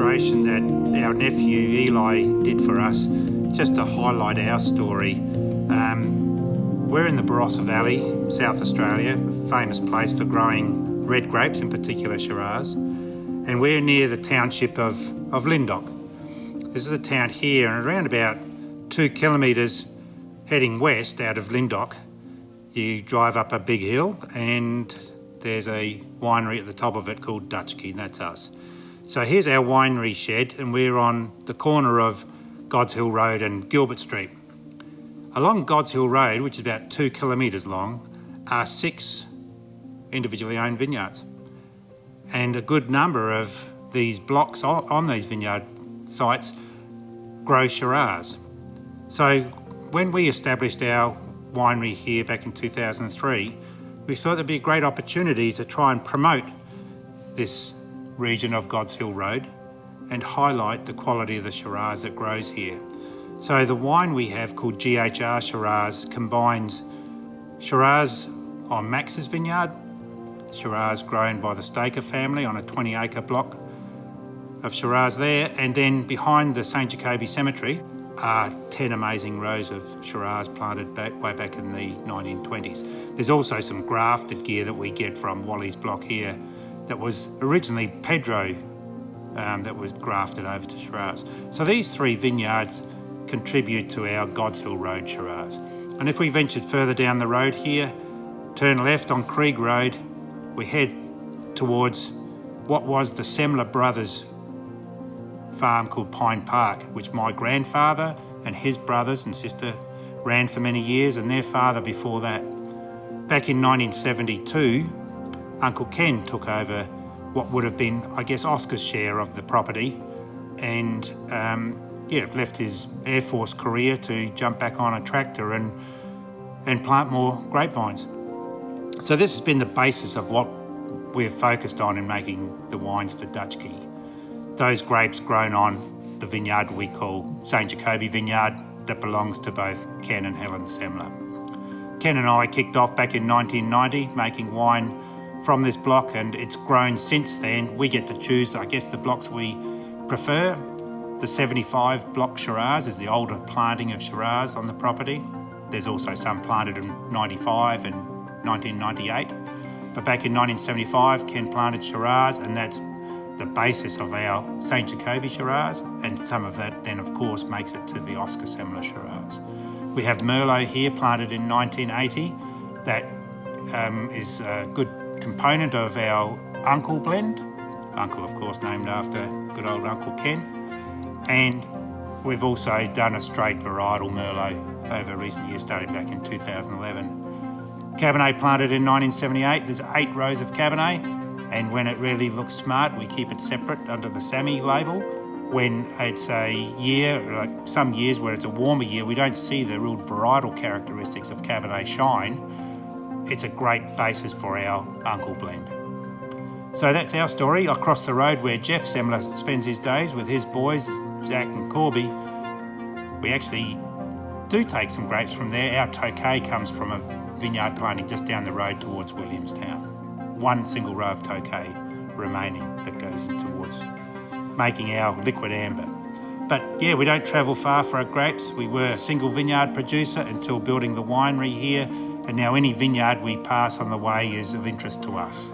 illustration that our nephew Eli did for us, just to highlight our story. We're in the Barossa Valley, South Australia, a famous place for growing red grapes, in particular Shiraz. And we're near the township of Lyndoch. This is a town here, and around about 2 kilometres heading west out of Lyndoch, you drive up a big hill and there's a winery at the top of it called Dutschke, and that's us. So here's our winery shed, and we're on the corner of God's Hill Road and Gilbert Street. Along God's Hill Road, which is about 2 kilometres long, are 6 individually owned vineyards. And a good number of these blocks on these vineyard sites grow Shiraz. So when we established our winery here back in 2003, we thought there'd be a great opportunity to try and promote this region of God's Hill Road and highlight the quality of the Shiraz that grows here. So the wine we have, called GHR Shiraz, combines Shiraz on Max's vineyard, Shiraz grown by the Staker family on a 20-acre block of Shiraz there, and then behind the St Jacobi Cemetery are 10 amazing rows of Shiraz planted way back in the 1920s. There's also some grafted gear that we get from Wally's block here that was originally Pedro that was grafted over to Shiraz. So these 3 vineyards contribute to our God's Hill Road Shiraz. And if we ventured further down the road here, turn left on Krieg Road, we head towards what was the Semler brothers' farm called Pine Park, which my grandfather and his brothers and sister ran for many years, and their father before that. Back in 1972, Uncle Ken took over what would have been, I guess, Oscar's share of the property, and left his Air Force career to jump back on a tractor and plant more grapevines. So this has been the basis of what we're focused on in making the wines for Dutschke. Those grapes grown on the vineyard we call St Jacobi Vineyard that belongs to both Ken and Helen Semler. Ken and I kicked off back in 1990 making wine from this block, and it's grown since then. We get to choose, I guess, the blocks we prefer. The 75 block Shiraz is the older planting of Shiraz on the property. There's also some planted in 95 and 1998. But back in 1975, Ken planted Shiraz, and that's the basis of our St Jacobi Shiraz, and some of that then of course makes it to the Oscar Semler Shiraz. We have Merlot here planted in 1980. That is a good component of our Uncle blend. Uncle, of course, named after good old Uncle Ken. And we've also done a straight varietal Merlot over recent years, starting back in 2011. Cabernet planted in 1978. There's 8 rows of Cabernet. And when it really looks smart, we keep it separate under the Sammy label. When it's a year, like some years where it's a warmer year, we don't see the real varietal characteristics of Cabernet shine. It's a great basis for our Uncle blend. So that's our story. Across the road where Jeff Semler spends his days with his boys, Zach and Corby, we actually do take some grapes from there. Our Tokay comes from a vineyard planting just down the road towards Williamstown. 1 single row of Tokay remaining that goes in towards making our liquid amber. But yeah, we don't travel far for our grapes. We were a single vineyard producer until building the winery here, and now any vineyard we pass on the way is of interest to us.